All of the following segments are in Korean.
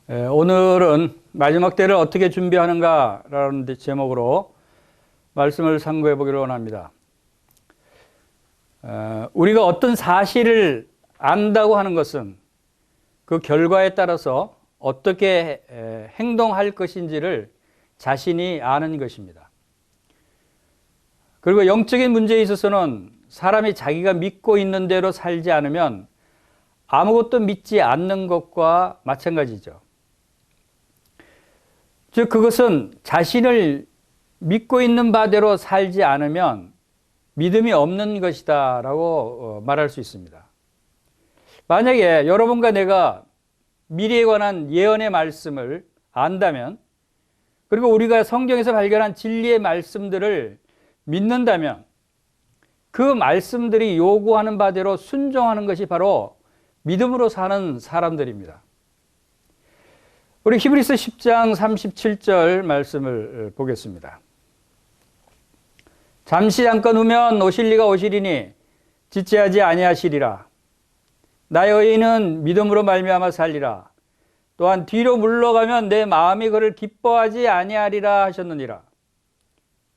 오늘은 마지막 때를 어떻게 준비하는가라는 제목으로 말씀을 상고해 보기로 원합니다. 우리가 어떤 사실을 안다고 하는 것은 그 결과에 따라서 어떻게 행동할 것인지를 자신이 아는 것입니다. 그리고 영적인 문제에 있어서는 사람이 자기가 믿고 있는 대로 살지 않으면 아무것도 믿지 않는 것과 마찬가지죠. 즉 그것은 자신을 믿고 있는 바대로 살지 않으면 믿음이 없는 것이다 라고 말할 수 있습니다. 만약에 여러분과 내가 미래에 관한 예언의 말씀을 안다면, 그리고 우리가 성경에서 발견한 진리의 말씀들을 믿는다면 그 말씀들이 요구하는 바대로 순종하는 것이 바로 믿음으로 사는 사람들입니다. 우리 히브리서 10장 37절 말씀을 보겠습니다. 잠시 잠깐 후면 오실 이가 오시리니 지체하지 아니하시리라. 나의 의인은 믿음으로 말미암아 살리라. 또한 뒤로 물러가면 내 마음이 그를 기뻐하지 아니하리라 하셨느니라.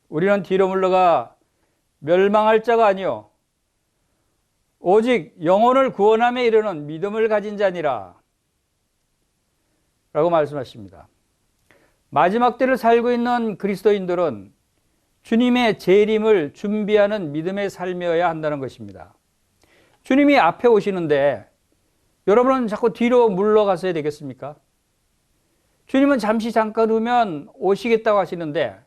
우리는 뒤로 물러가 멸망할 자가 아니요 오직 영혼을 구원함에 이르는 믿음을 가진 자니라 라고 말씀하십니다. 마지막 때를 살고 있는 그리스도인들은 주님의 재림을 준비하는 믿음의 삶이어야 한다는 것입니다. 주님이 앞에 오시는데 여러분은 자꾸 뒤로 물러가셔야 되겠습니까? 주님은 잠시 잠깐 후면 오시겠다고 하시는데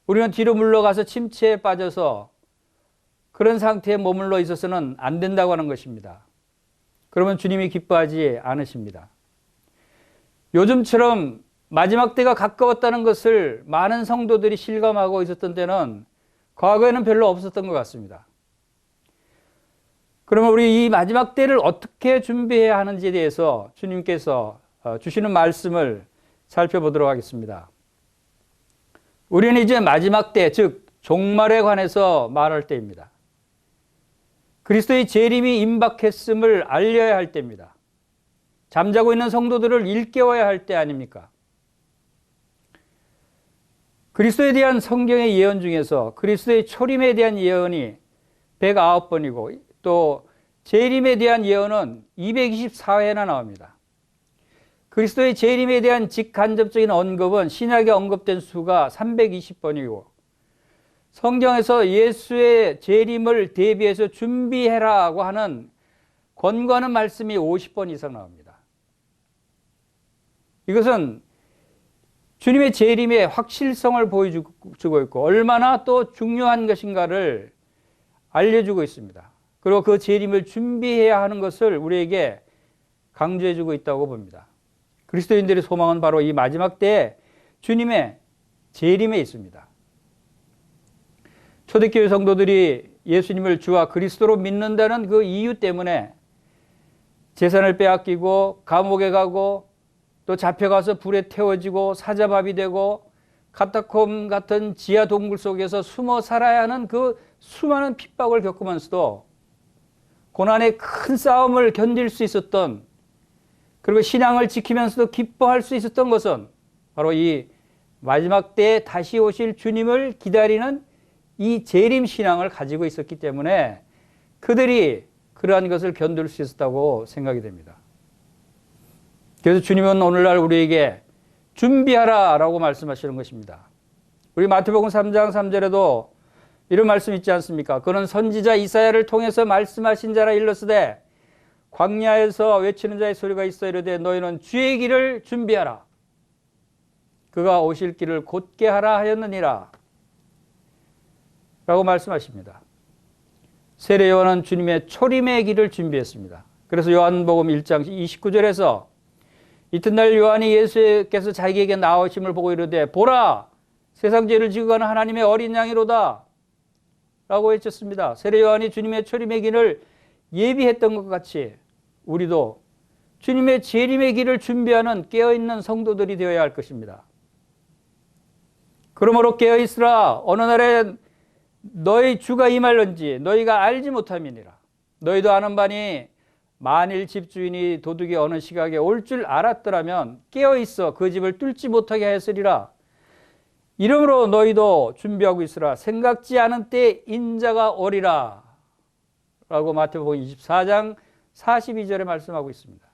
우리는 뒤로 물러가서 침체에 빠져서 그런 상태에 머물러 있어서는 안 된다고 하는 것입니다. 그러면 주님이 기뻐하지 않으십니다. 요즘처럼 마지막 때가 가까웠다는 것을 많은 성도들이 실감하고 있었던 때는 과거에는 별로 없었던 것 같습니다. 그러면 우리 이 마지막 때를 어떻게 준비해야 하는지에 대해서 주님께서 주시는 말씀을 살펴보도록 하겠습니다. 우리는 이제 마지막 때, 즉 종말에 관해서 말할 때입니다. 그리스도의 재림이 임박했음을 알려야 할 때입니다. 잠자고 있는 성도들을 일깨워야 할 때 아닙니까? 그리스도에 대한 성경의 예언 중에서 그리스도의 초림에 대한 예언이 109번이고 또 재림에 대한 예언은 224회나 나옵니다. 그리스도의 재림에 대한 직간접적인 언급은 신약에 언급된 수가 320번이고 성경에서 예수의 재림을 대비해서 준비해라고 하는 권고하는 말씀이 50번 이상 나옵니다. 이것은 주님의 재림의 확실성을 보여주고 있고 얼마나 또 중요한 것인가를 알려주고 있습니다. 그리고 그 재림을 준비해야 하는 것을 우리에게 강조해주고 있다고 봅니다. 그리스도인들의 소망은 바로 이 마지막 때에 주님의 재림에 있습니다. 초대교회 성도들이 예수님을 주와 그리스도로 믿는다는 그 이유 때문에 재산을 빼앗기고 감옥에 가고 또 잡혀가서 불에 태워지고 사자밥이 되고 카타콤 같은 지하 동굴 속에서 숨어 살아야 하는 그 수많은 핍박을 겪으면서도 고난의 큰 싸움을 견딜 수 있었던, 그리고 신앙을 지키면서도 기뻐할 수 있었던 것은 바로 이 마지막 때에 다시 오실 주님을 기다리는 이 재림 신앙을 가지고 있었기 때문에 그들이 그러한 것을 견딜 수 있었다고 생각이 됩니다. 그래서 주님은 오늘날 우리에게 준비하라 라고 말씀하시는 것입니다. 우리 마태복음 3장 3절에도 이런 말씀 있지 않습니까? 그는 선지자 이사야를 통해서 말씀하신 자라 일렀으되 광야에서 외치는 자의 소리가 있어 이르되 너희는 주의 길을 준비하라. 그가 오실 길을 곧게 하라 하였느니라 라고 말씀하십니다. 세례 요한은 주님의 초림의 길을 준비했습니다. 그래서 요한복음 1장 29절에서 이튿날 요한이 예수께서 자기에게 나오심을 보고 이르되 보라 세상 죄를 지고 가는 하나님의 어린 양이로다 라고 외쳤습니다. 세례 요한이 주님의 초림의 길을 예비했던 것 같이 우리도 주님의 재림의 길을 준비하는 깨어있는 성도들이 되어야 할 것입니다. 그러므로 깨어있으라. 어느 날에 너희 주가 임할런지 너희가 알지 못함이니라. 너희도 아는 바니 만일 집주인이 도둑이 어느 시각에 올 줄 알았더라면 깨어있어 그 집을 뚫지 못하게 하였으리라. 이러므로 너희도 준비하고 있으라. 생각지 않은 때에 인자가 오리라. 라고 마태복음 24장 42절에 말씀하고 있습니다.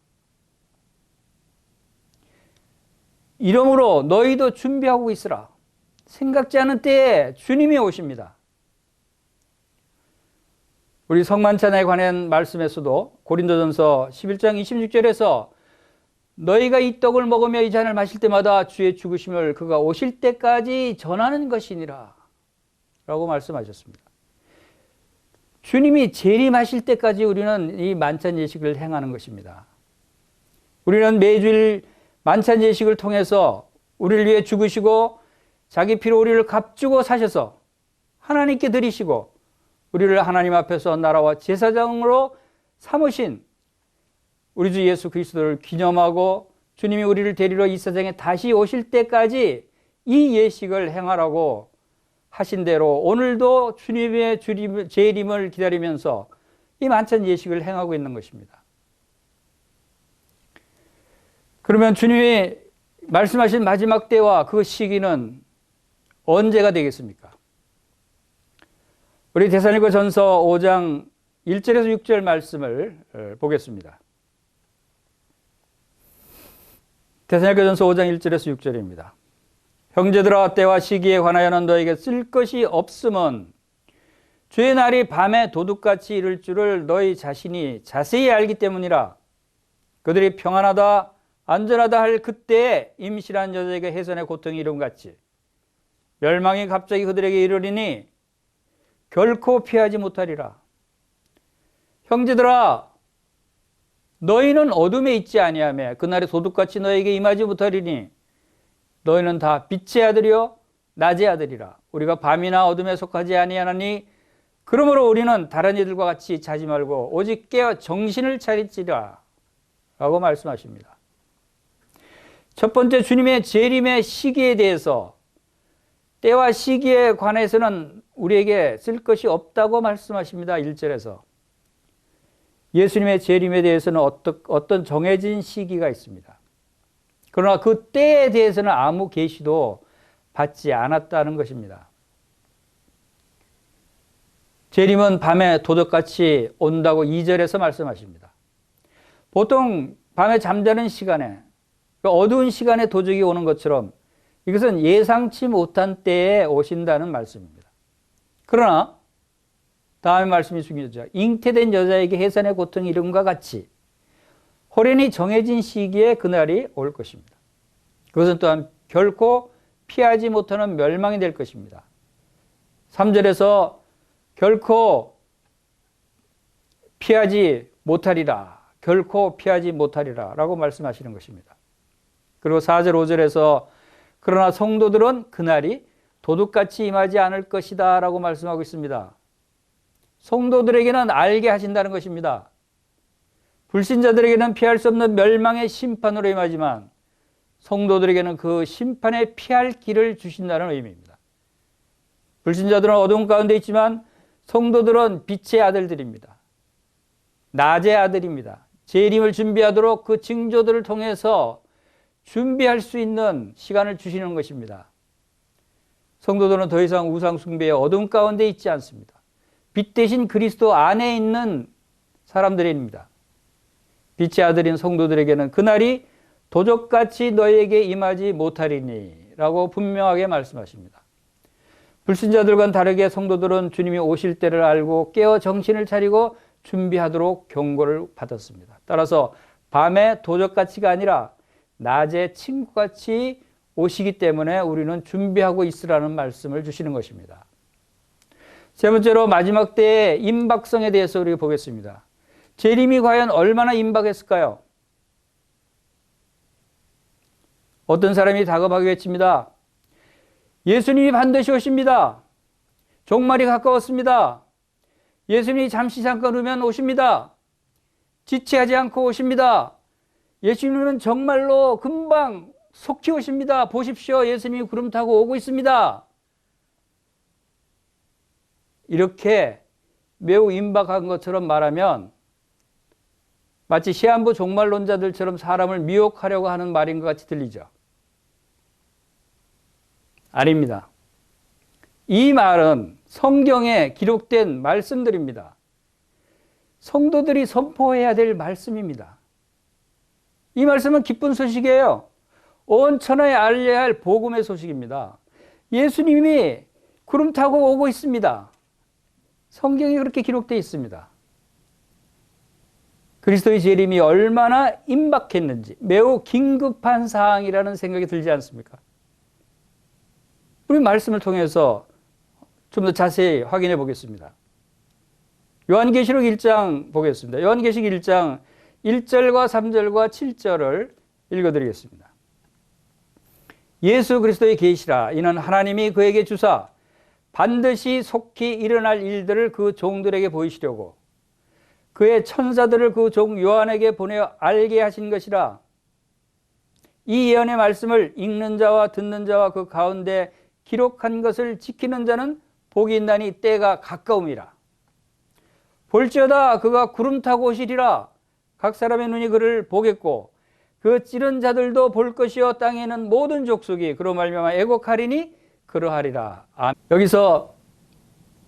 이러므로 너희도 준비하고 있으라. 생각지 않은 때에 주님이 오십니다. 우리 성만찬에 관한 말씀에서도 고린도전서 11장 26절에서 너희가 이 떡을 먹으며 이 잔을 마실 때마다 주의 죽으심을 그가 오실 때까지 전하는 것이니라 라고 말씀하셨습니다. 주님이 재림하실 때까지 우리는 이 만찬 예식을 행하는 것입니다. 우리는 매주일 만찬 예식을 통해서 우리를 위해 죽으시고 자기 피로 우리를 값주고 사셔서 하나님께 드리시고 우리를 하나님 앞에서 나라와 제사장으로 삼으신 우리 주 예수 그리스도를 기념하고 주님이 우리를 데리러 이 세상에 다시 오실 때까지 이 예식을 행하라고 하신 대로 오늘도 주님의 재림을 기다리면서 이 만찬 예식을 행하고 있는 것입니다. 그러면 주님이 말씀하신 마지막 때와 그 시기는 언제가 되겠습니까? 우리 데살로니가전서 5장 1절에서 6절 말씀을 보겠습니다. 데살로니가전서 5장 1절에서 6절입니다. 형제들아 때와 시기에 관하여는 너에게 쓸 것이 없음은 주의 날이 밤에 도둑같이 이를 줄을 너희 자신이 자세히 알기 때문이라. 그들이 평안하다 안전하다 할 그때에 임실한 여자에게 해산의 고통이 이름같이 멸망이 갑자기 그들에게 이르리니 결코 피하지 못하리라. 형제들아 너희는 어둠에 있지 아니하며 그날의 도둑같이 너에게 임하지 못하리니 너희는 다 빛의 아들이요 낮의 아들이라. 우리가 밤이나 어둠에 속하지 아니하나니 그러므로 우리는 다른 이들과 같이 자지 말고 오직 깨어 정신을 차릴지라 라고 말씀하십니다. 첫 번째 주님의 재림의 시기에 대해서 때와 시기에 관해서는 우리에게 쓸 것이 없다고 말씀하십니다. 1절에서. 예수님의 재림에 대해서는 어떤 정해진 시기가 있습니다. 그러나 그 때에 대해서는 아무 계시도 받지 않았다는 것입니다. 재림은 밤에 도둑같이 온다고 2절에서 말씀하십니다. 보통 밤에 잠자는 시간에 어두운 시간에 도둑이 오는 것처럼 이것은 예상치 못한 때에 오신다는 말씀입니다. 그러나 다음의 말씀이 중요하죠. 잉태된 여자에게 해산의 고통이 이름과 같이 호련히 정해진 시기에 그날이 올 것입니다. 그것은 또한 결코 피하지 못하는 멸망이 될 것입니다. 3절에서 결코 피하지 못하리라. 결코 피하지 못하리라 라고 말씀하시는 것입니다. 그리고 4절 5절에서 그러나 성도들은 그날이 도둑같이 임하지 않을 것이다 라고 말씀하고 있습니다. 성도들에게는 알게 하신다는 것입니다. 불신자들에게는 피할 수 없는 멸망의 심판으로 임하지만 성도들에게는 그 심판에 피할 길을 주신다는 의미입니다. 불신자들은 어두운 가운데 있지만 성도들은 빛의 아들들입니다. 낮의 아들입니다. 재림을 준비하도록 그 징조들을 통해서 준비할 수 있는 시간을 주시는 것입니다. 성도들은 더 이상 우상 숭배의 어둠 가운데 있지 않습니다. 빛 대신 그리스도 안에 있는 사람들입니다. 빛의 아들인 성도들에게는 그날이 도적같이 너희에게 임하지 못하리니 라고 분명하게 말씀하십니다. 불신자들과는 다르게 성도들은 주님이 오실 때를 알고 깨어 정신을 차리고 준비하도록 경고를 받았습니다. 따라서 밤에 도적같이가 아니라 낮에 친구같이 오시기 때문에 우리는 준비하고 있으라는 말씀을 주시는 것입니다. 세 번째로 마지막 때의 임박성에 대해서 우리가 보겠습니다. 재림이 과연 얼마나 임박했을까요? 어떤 사람이 다급하게 외칩니다. 예수님이 반드시 오십니다. 종말이 가까웠습니다. 예수님이 잠깐 후면 오십니다. 지체하지 않고 오십니다. 예수님은 정말로 금방 속히 오십니다. 보십시오. 예수님이 구름 타고 오고 있습니다. 이렇게 매우 임박한 것처럼 말하면 마치 시한부 종말론자들처럼 사람을 미혹하려고 하는 말인 것 같이 들리죠. 아닙니다. 이 말은 성경에 기록된 말씀들입니다. 성도들이 선포해야 될 말씀입니다. 이 말씀은 기쁜 소식이에요. 온 천하에 알려야 할 복음의 소식입니다. 예수님이 구름 타고 오고 있습니다. 성경이 그렇게 기록되어 있습니다. 그리스도의 재림이 얼마나 임박했는지 매우 긴급한 사항이라는 생각이 들지 않습니까? 우리 말씀을 통해서 좀 더 자세히 확인해 보겠습니다. 요한계시록 1장 보겠습니다. 요한계시록 1장 1절과 3절과 7절을 읽어드리겠습니다. 예수 그리스도의 계시라. 이는 하나님이 그에게 주사 반드시 속히 일어날 일들을 그 종들에게 보이시려고 그의 천사들을 그 종 요한에게 보내어 알게 하신 것이라. 이 예언의 말씀을 읽는 자와 듣는 자와 그 가운데 기록한 것을 지키는 자는 복이 있나니 때가 가까움이라. 볼지어다 그가 구름 타고 오시리라. 각 사람의 눈이 그를 보겠고 그 찌른 자들도 볼 것이요 땅에는 모든 족속이 그로 말미암아 애곡하리니 그러하리라. 여기서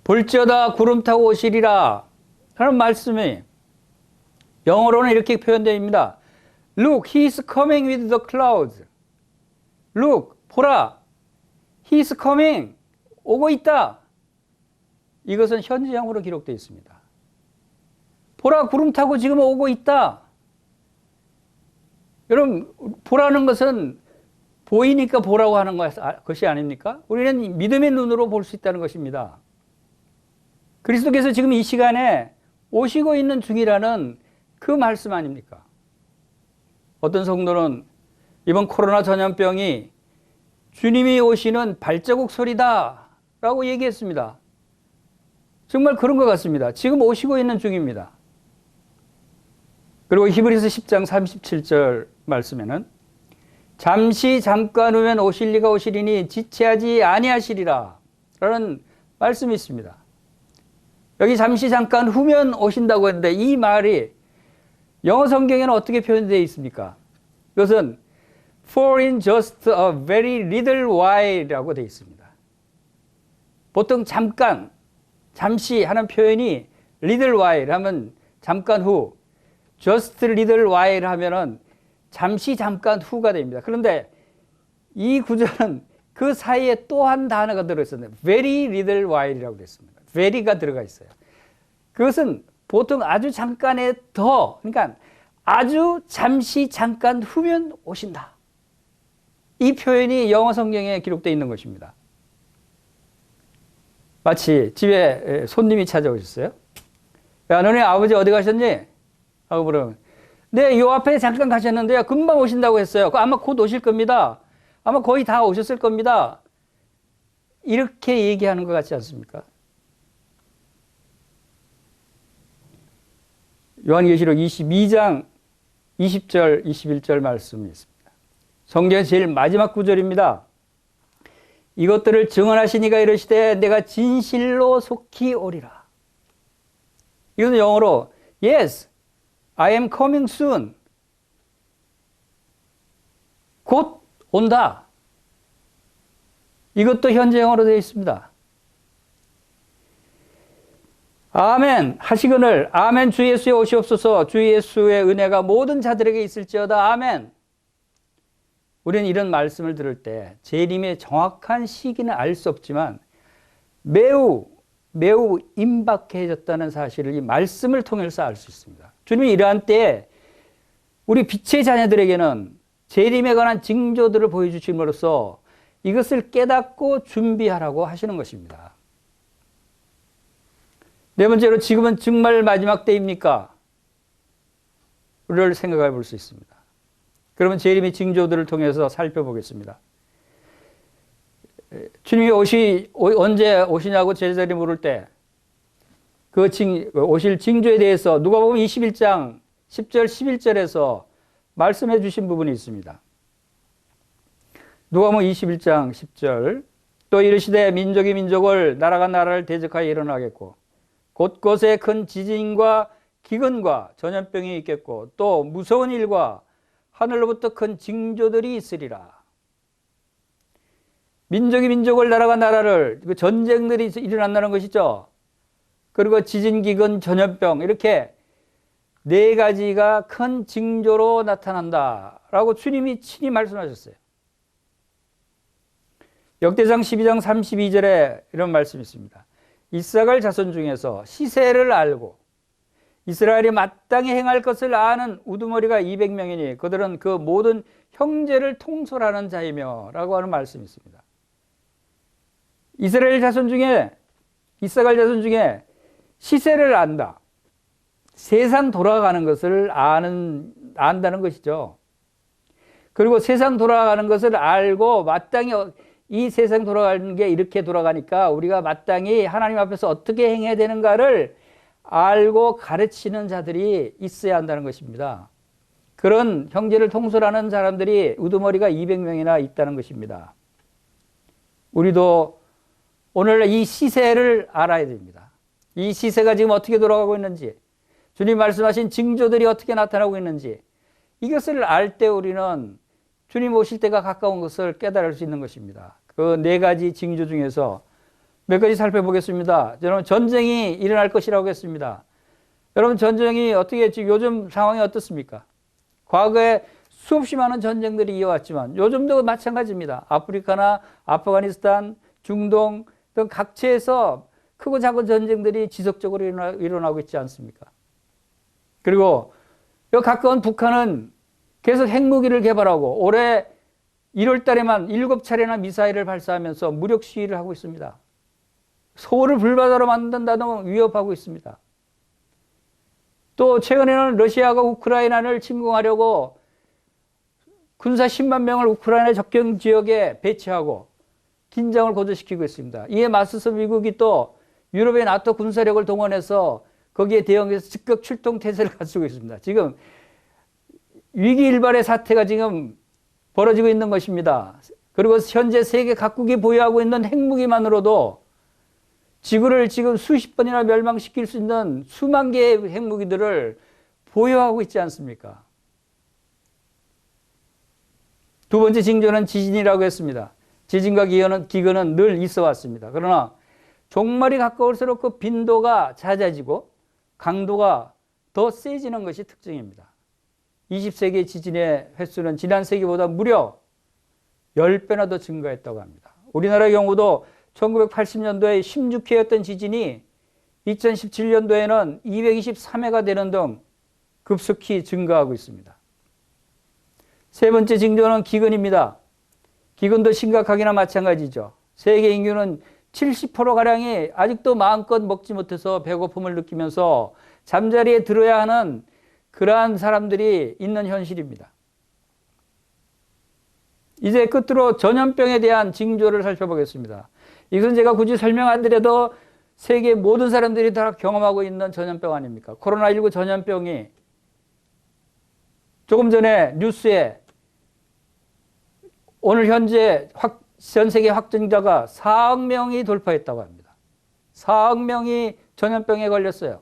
볼지어다 구름 타고 오시리라 하는 말씀이 영어로는 이렇게 표현됩니다. Look, he is coming with the clouds. Look, 보라, he is coming, 오고 있다. 이것은 현지형으로 기록되어 있습니다. 보라, 구름 타고 지금 오고 있다. 여러분, 보라는 것은 보이니까 보라고 하는 것이 아닙니까? 우리는 믿음의 눈으로 볼 수 있다는 것입니다. 그리스도께서 지금 이 시간에 오시고 있는 중이라는 그 말씀 아닙니까? 어떤 성도는 이번 코로나 전염병이 주님이 오시는 발자국 소리다 라고 얘기했습니다. 정말 그런 것 같습니다. 지금 오시고 있는 중입니다. 그리고 히브리서 10장 37절 말씀에는 잠시 잠깐 후면 오실 리가 오시리니 지체하지 아니하시리라 라는 말씀이 있습니다. 여기 잠시 잠깐 후면 오신다고 했는데 이 말이 영어 성경에는 어떻게 표현되어 있습니까? 이것은 for in just a very little while이라고 되어 있습니다. 보통 잠깐, 잠시 하는 표현이 little while 하면 잠깐 후, just little while 하면은 잠시 잠깐 후가 됩니다. 그런데 이 구절은 그 사이에 또 한 단어가 들어있었는데 very little while이라고 됐습니다. very가 들어가 있어요. 그것은 보통 아주 잠깐에 더, 그러니까 아주 잠시 잠깐 후면 오신다. 이 표현이 영어 성경에 기록되어 있는 것입니다. 마치 집에 손님이 찾아오셨어요. 야, 너네 아버지 어디 가셨니? 하고 물으면 네, 요 앞에 잠깐 가셨는데요. 금방 오신다고 했어요. 아마 곧 오실 겁니다. 아마 거의 다 오셨을 겁니다. 이렇게 얘기하는 것 같지 않습니까? 요한계시록 22장 20절, 21절 말씀이 있습니다. 성경의 제일 마지막 구절입니다. 이것들을 증언하시니가 이르시되 내가 진실로 속히 오리라. 이것은 영어로 Yes, I am coming soon. 곧 온다. 이것도 현재 영어로 되어 있습니다. 아멘 하시거늘 아멘 주 예수에 오시옵소서. 주 예수의 은혜가 모든 자들에게 있을지어다. 아멘. 우리는 이런 말씀을 들을 때 재림의 정확한 시기는 알 수 없지만 매우 임박해졌다는 사실을 이 말씀을 통해서 알 수 있습니다. 주님이 이러한 때에 우리 빛의 자녀들에게는 재림에 관한 징조들을 보여주심으로써 이것을 깨닫고 준비하라고 하시는 것입니다. 네 번째로 지금은 정말 마지막 때입니까? 우리를 생각해 볼 수 있습니다. 그러면 재림의 징조들을 통해서 살펴보겠습니다. 주님이 언제 오시냐고 제자들이 물을 때 그 오실 징조에 대해서 누가복음 21장 10절 11절에서 말씀해 주신 부분이 있습니다. 누가복음 21장 10절 또 이르시되 민족이 민족을 나라가 나라를 대적하여 일어나겠고 곳곳에 큰 지진과 기근과 전염병이 있겠고 또 무서운 일과 하늘로부터 큰 징조들이 있으리라. 민족이 민족을, 나라가 나라를, 그 전쟁들이 일어난다는 것이죠. 그리고 지진, 기근, 전염병, 이렇게 네 가지가 큰 징조로 나타난다라고 주님이 친히 말씀하셨어요. 역대상 12장 32절에 이런 말씀이 있습니다. 이사갈 자손 중에서 시세를 알고 이스라엘이 마땅히 행할 것을 아는 우두머리가 200명이니 그들은 그 모든 형제를 통솔하는 자이며 라고 하는 말씀이 있습니다. 이스라엘 자손 중에, 이사갈 자손 중에 시세를 안다. 세상 돌아가는 것을 안다는 것이죠. 그리고 세상 돌아가는 것을 알고 마땅히 이 세상 돌아가는 게 이렇게 돌아가니까 우리가 마땅히 하나님 앞에서 어떻게 행해야 되는가를 알고 가르치는 자들이 있어야 한다는 것입니다. 그런 형제를 통솔하는 사람들이 우두머리가 200명이나 있다는 것입니다. 우리도 오늘 이 시세를 알아야 됩니다. 이 시세가 지금 어떻게 돌아가고 있는지, 주님 말씀하신 징조들이 어떻게 나타나고 있는지, 이것을 알 때 우리는 주님 오실 때가 가까운 것을 깨달을 수 있는 것입니다. 그 네 가지 징조 중에서 몇 가지 살펴보겠습니다. 여러분, 전쟁이 일어날 것이라고 했습니다. 여러분, 전쟁이 어떻게, 지금 요즘 상황이 어떻습니까? 과거에 수없이 많은 전쟁들이 이어왔지만 요즘도 마찬가지입니다. 아프리카나 아프가니스탄, 중동 등 각처에서 크고 작은 전쟁들이 지속적으로 일어나고 있지 않습니까? 그리고 요 가까운 북한은 계속 핵무기를 개발하고 올해 1월 달에만 7차례나 미사일을 발사하면서 무력 시위를 하고 있습니다. 서울을 불바다로 만든다는 위협하고 있습니다. 또 최근에는 러시아가 우크라이나를 침공하려고 군사 10만 명을 우크라이나 접경 지역에 배치하고 긴장을 고조시키고 있습니다. 이에 맞서서 미국이 또 유럽의 나토 군사력을 동원해서 거기에 대응해서 즉각 출동 태세를 갖추고 있습니다. 지금 위기일발의 사태가 지금 벌어지고 있는 것입니다. 그리고 현재 세계 각국이 보유하고 있는 핵무기만으로도 지구를 지금 수십 번이나 멸망시킬 수 있는 수만 개의 핵무기들을 보유하고 있지 않습니까? 두 번째 징조는 지진이라고 했습니다. 지진과 기근은 늘 있어 왔습니다. 그러나 종말이 가까울수록 그 빈도가 잦아지고 강도가 더 세지는 것이 특징입니다. 20세기 지진의 횟수는 지난 세기보다 무려 10배나 더 증가했다고 합니다. 우리나라의 경우도 1980년도에 16회였던 지진이 2017년도에는 223회가 되는 등 급속히 증가하고 있습니다. 세 번째 징조는 기근입니다. 기근도 심각하기나 마찬가지죠. 세계 인구는 70%가량이 아직도 마음껏 먹지 못해서 배고픔을 느끼면서 잠자리에 들어야 하는 그러한 사람들이 있는 현실입니다. 이제 끝으로 전염병에 대한 징조를 살펴보겠습니다. 이것은 제가 굳이 설명 안 드려도 세계 모든 사람들이 다 경험하고 있는 전염병 아닙니까? 코로나19 전염병이 조금 전에 뉴스에 오늘 현재 전 세계 확진자가 4억 명이 돌파했다고 합니다. 4억 명이 전염병에 걸렸어요.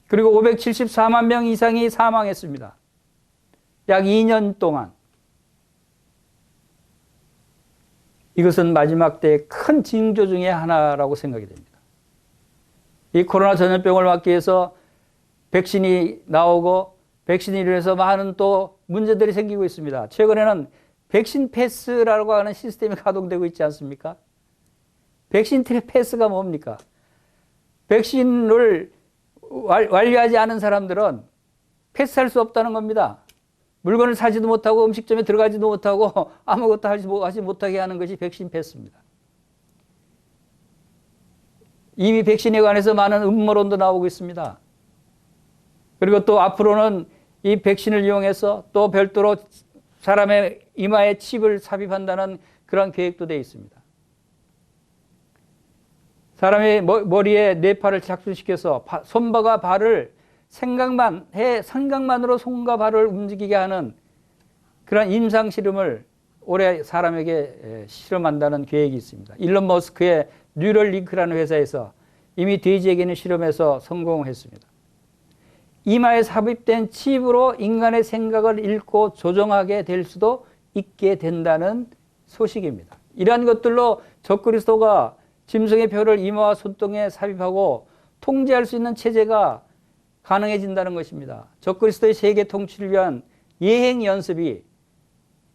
그리고 574만 명 이상이 사망했습니다. 약 2년 동안. 이것은 마지막 때의 큰 징조 중에 하나라고 생각이 됩니다. 이 코로나 전염병을 막기 위해서 백신이 나오고 백신이 인해서 많은 또 문제들이 생기고 있습니다. 최근에는 백신 패스라고 하는 시스템이 가동되고 있지 않습니까? 백신 패스가 뭡니까? 백신을 완료하지 않은 사람들은 패스할 수 없다는 겁니다. 물건을 사지도 못하고 음식점에 들어가지도 못하고 아무것도 하지 못하게 하는 것이 백신 패스입니다. 이미 백신에 관해서 많은 음모론도 나오고 있습니다. 그리고 또 앞으로는 이 백신을 이용해서 또 별도로 사람의 이마에 칩을 삽입한다는 그런 계획도 되어 있습니다. 사람의 머리에 뇌파를 작동시켜서 손과 발을 생각만으로 손과 발을 움직이게 하는 그런 임상 실험을 올해 사람에게 실험한다는 계획이 있습니다. 일론 머스크의 뉴럴링크라는 회사에서 이미 돼지에게는 실험해서 성공했습니다. 이마에 삽입된 칩으로 인간의 생각을 읽고 조정하게 될 수도 있게 된다는 소식입니다. 이러한 것들로 적그리스도가 짐승의 표를 이마와 손등에 삽입하고 통제할 수 있는 체제가 가능해진다는 것입니다. 적그리스도의 세계 통치를 위한 예행 연습이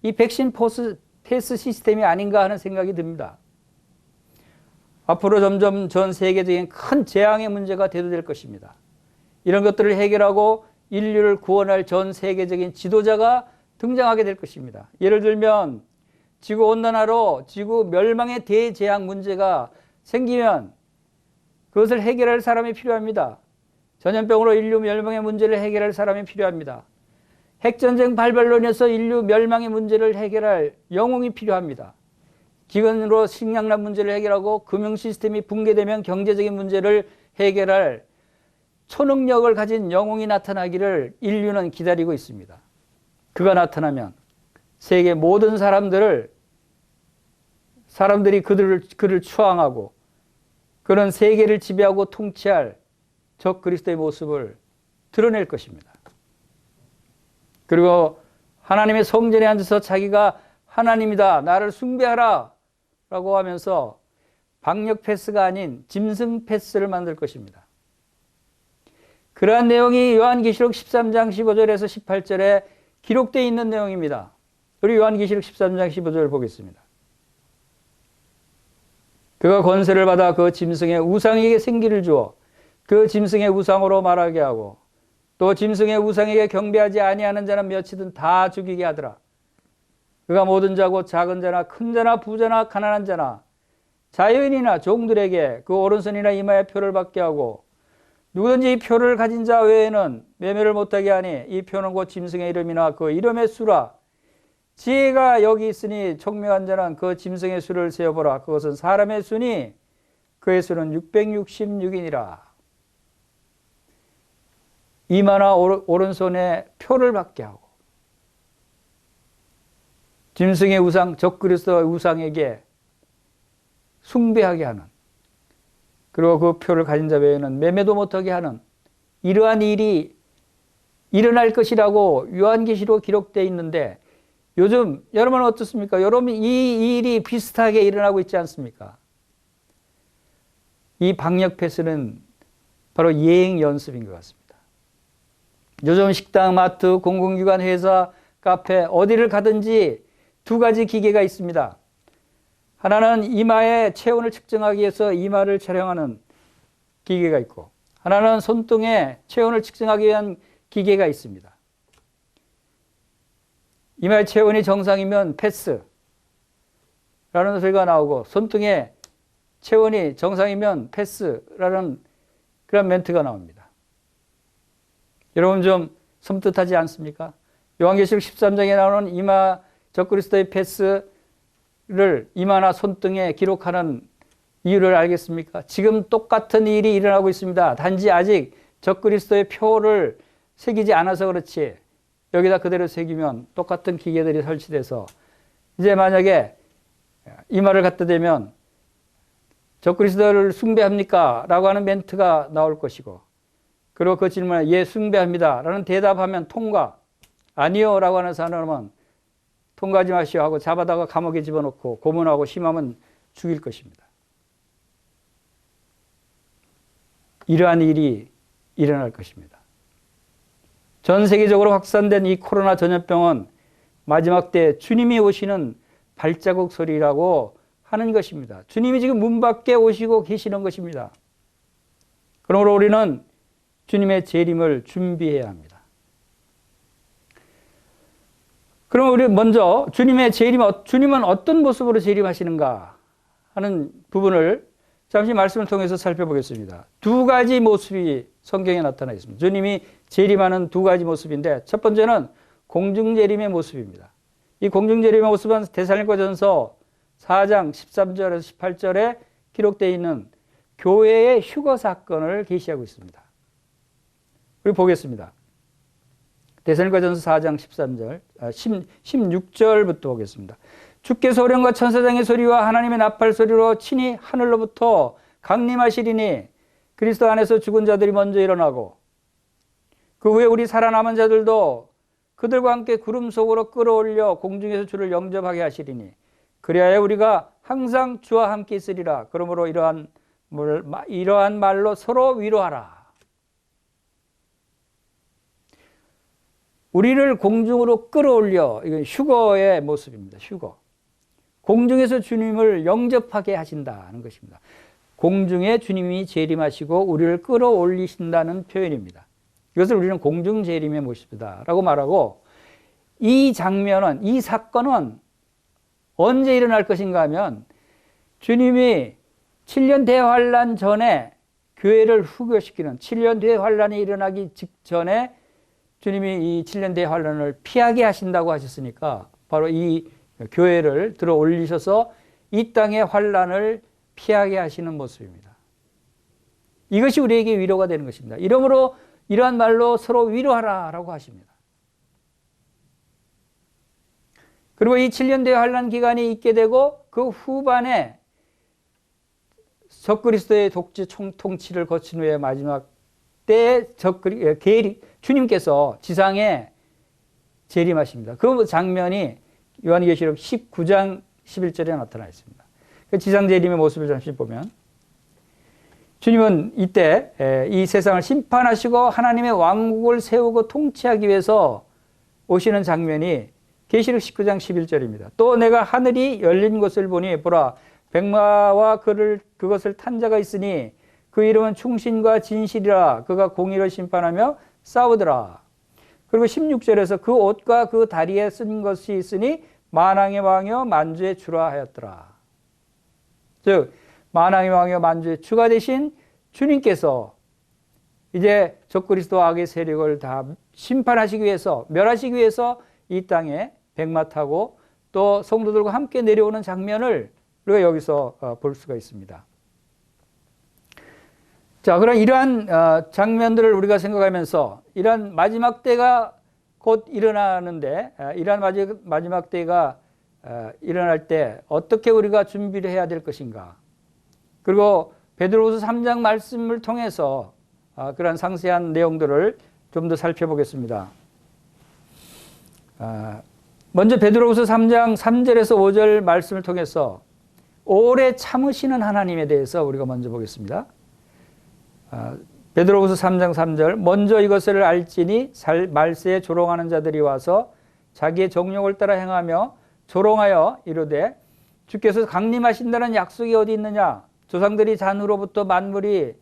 이 백신 패스 시스템이 아닌가 하는 생각이 듭니다. 앞으로 점점 전 세계적인 큰 재앙의 문제가 대두될 것입니다. 이런 것들을 해결하고 인류를 구원할 전 세계적인 지도자가 등장하게 될 것입니다. 예를 들면 지구온난화로 지구 멸망의 대재앙 문제가 생기면 그것을 해결할 사람이 필요합니다. 전염병으로 인류 멸망의 문제를 해결할 사람이 필요합니다. 핵전쟁 발발로 인해서 인류 멸망의 문제를 해결할 영웅이 필요합니다. 기근으로 식량난 문제를 해결하고 금융 시스템이 붕괴되면 경제적인 문제를 해결할 초능력을 가진 영웅이 나타나기를 인류는 기다리고 있습니다. 그가 나타나면 세계 모든 사람들이 그를 추앙하고 그런 세계를 지배하고 통치할 적그리스도의 모습을 드러낼 것입니다. 그리고 하나님의 성전에 앉아서 자기가 하나님이다, 나를 숭배하라 라고 하면서 방역 패스가 아닌 짐승 패스를 만들 것입니다. 그러한 내용이 요한계시록 13장 15절에서 18절에 기록되어 있는 내용입니다. 우리 요한계시록 13장 15절을 보겠습니다. 그가 권세를 받아 그 짐승의 우상에게 생기를 주어 그 짐승의 우상으로 말하게 하고 또 짐승의 우상에게 경배하지 아니하는 자는 몇이든 다 죽이게 하더라. 그가 모든 자고 작은 자나 큰 자나 부자나 가난한 자나 자유인이나 종들에게 그 오른손이나 이마에 표를 받게 하고 누구든지 이 표를 가진 자 외에는 매매를 못하게 하니 이 표는 곧 짐승의 이름이나 그 이름의 수라. 지혜가 여기 있으니 총명한 자는 그 짐승의 수를 세어보라. 그것은 사람의 수니 그의 수는 666이니라. 이마나 오른손에 표를 받게 하고 짐승의 우상, 적그리스도의 우상에게 숭배하게 하는, 그리고 그 표를 가진 자 외에는 매매도 못하게 하는 이러한 일이 일어날 것이라고 요한계시록 기록되어 있는데 요즘 여러분은 어떻습니까? 여러분 이 일이 비슷하게 일어나고 있지 않습니까? 이 방역 패스는 바로 예행 연습인 것 같습니다. 요즘 식당, 마트, 공공기관, 회사, 카페 어디를 가든지 두 가지 기계가 있습니다. 하나는 이마의 체온을 측정하기 위해서 이마를 촬영하는 기계가 있고 하나는 손등의 체온을 측정하기 위한 기계가 있습니다. 이마의 체온이 정상이면 패스라는 소리가 나오고 손등의 체온이 정상이면 패스라는 그런 멘트가 나옵니다. 여러분 좀 섬뜩하지 않습니까? 요한계시록 13장에 나오는 이마 적그리스도의 패스를 이마나 손등에 기록하는 이유를 알겠습니까? 지금 똑같은 일이 일어나고 있습니다. 단지 아직 적그리스도의 표를 새기지 않아서 그렇지 여기다 그대로 새기면 똑같은 기계들이 설치돼서 이제 만약에 이마를 갖다 대면 적그리스도를 숭배합니까? 라고 하는 멘트가 나올 것이고 그리고 그 질문에 예 숭배합니다 라는 대답하면 통과, 아니요 라고 하는 사람은 통과하지 마시오 하고 잡아다가 감옥에 집어넣고 고문하고 심하면 죽일 것입니다. 이러한 일이 일어날 것입니다. 전 세계적으로 확산된 이 코로나 전염병은 마지막 때 주님이 오시는 발자국 소리라고 하는 것입니다. 주님이 지금 문 밖에 오시고 계시는 것입니다. 그러므로 우리는 주님의 재림을 준비해야 합니다. 그럼 우리 먼저 주님의 재림, 주님은 어떤 모습으로 재림하시는가 하는 부분을 잠시 말씀을 통해서 살펴보겠습니다. 두 가지 모습이 성경에 나타나 있습니다. 주님이 재림하는 두 가지 모습인데 첫 번째는 공중재림의 모습입니다. 이 공중재림의 모습은 데살로니가전서 4장 13절에서 18절에 기록되어 있는 교회의 휴거 사건을 계시하고 있습니다. 우리 보겠습니다. 데살로니가전서 4장 16절부터 보겠습니다. 주께 소령과 천사장의 소리와 하나님의 나팔 소리로 친히 하늘로부터 강림하시리니 그리스도 안에서 죽은 자들이 먼저 일어나고 그 후에 우리 살아남은 자들도 그들과 함께 구름 속으로 끌어올려 공중에서 주를 영접하게 하시리니 그리하여 우리가 항상 주와 함께 있으리라. 그러므로 이러한 말로 서로 위로하라. 우리를 공중으로 끌어올려, 이건 휴거의 모습입니다. 휴거. 공중에서 주님을 영접하게 하신다는 것입니다. 공중에 주님이 재림하시고 우리를 끌어올리신다는 표현입니다. 이것을 우리는 공중 재림의 모습이다라고 말하고, 이 장면은, 이 사건은 언제 일어날 것인가 하면 주님이 7년 대환란 전에 교회를 후교시키는, 7년 대환란이 일어나기 직전에 주님이 이 7년 대환란을 피하게 하신다고 하셨으니까 바로 이 교회를 들어 올리셔서 이 땅의 환란을 피하게 하시는 모습입니다. 이것이 우리에게 위로가 되는 것입니다. 이러므로 이러한 말로 서로 위로하라라고 하십니다. 그리고 이 7년 대환란 기간이 있게 되고 그 후반에 적그리스도의 독재 통치를 거친 후에 마지막 때에 주님께서 지상에 재림하십니다. 그 장면이 요한계시록 19장 11절에 나타나 있습니다. 그 지상 재림의 모습을 잠시 보면 주님은 이때 이 세상을 심판하시고 하나님의 왕국을 세우고 통치하기 위해서 오시는 장면이 계시록 19장 11절입니다. 또 내가 하늘이 열린 것을 보니 보라 백마와 그것을 탄 자가 있으니 그 이름은 충신과 진실이라. 그가 공의를 심판하며 싸우더라. 그리고 16절에서 그 옷과 그 다리에 쓴 것이 있으니 만왕의 왕이여 만주의 주라 하였더라. 즉 만왕의 왕이여 만주의 주가 되신 주님께서 이제 적그리스도 악의 세력을 다 심판하시기 위해서, 멸하시기 위해서 이 땅에 백마 타고 또 성도들과 함께 내려오는 장면을 우리가 여기서 볼 수가 있습니다. 자, 그럼 이러한 장면들을 우리가 생각하면서 이러한 마지막 때가 곧 일어나는데, 이러한 마지막 때가 일어날 때 어떻게 우리가 준비를 해야 될 것인가. 그리고 베드로후서 3장 말씀을 통해서 그러한 상세한 내용들을 좀 더 살펴보겠습니다. 먼저 베드로후서 3장 3절에서 5절 말씀을 통해서 오래 참으시는 하나님에 대해서 우리가 먼저 보겠습니다. 베드로후서 3장 3절 먼저 이것을 알지니 말세에 조롱하는 자들이 와서 자기의 정욕을 따라 행하며 조롱하여 이르되 주께서 강림하신다는 약속이 어디 있느냐. 조상들이 잔으로부터 만물이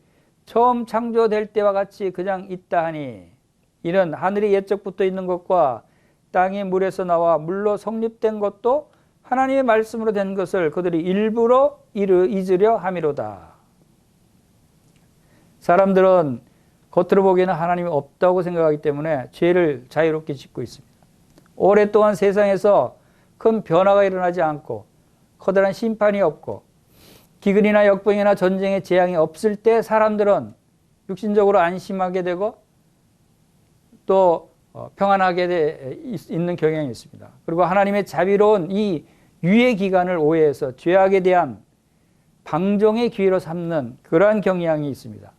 처음 창조될 때와 같이 그냥 있다 하니 이는 하늘이 옛적부터 있는 것과 땅이 물에서 나와 물로 성립된 것도 하나님의 말씀으로 된 것을 그들이 일부러 잊으려 함이로다. 사람들은 겉으로 보기에는 하나님이 없다고 생각하기 때문에 죄를 자유롭게 짓고 있습니다. 오랫동안 세상에서 큰 변화가 일어나지 않고 커다란 심판이 없고 기근이나 역병이나 전쟁의 재앙이 없을 때 사람들은 육신적으로 안심하게 되고 또 평안하게 있는 경향이 있습니다. 그리고 하나님의 자비로운 이 유예 기간을 오해해서 죄악에 대한 방종의 기회로 삼는 그러한 경향이 있습니다.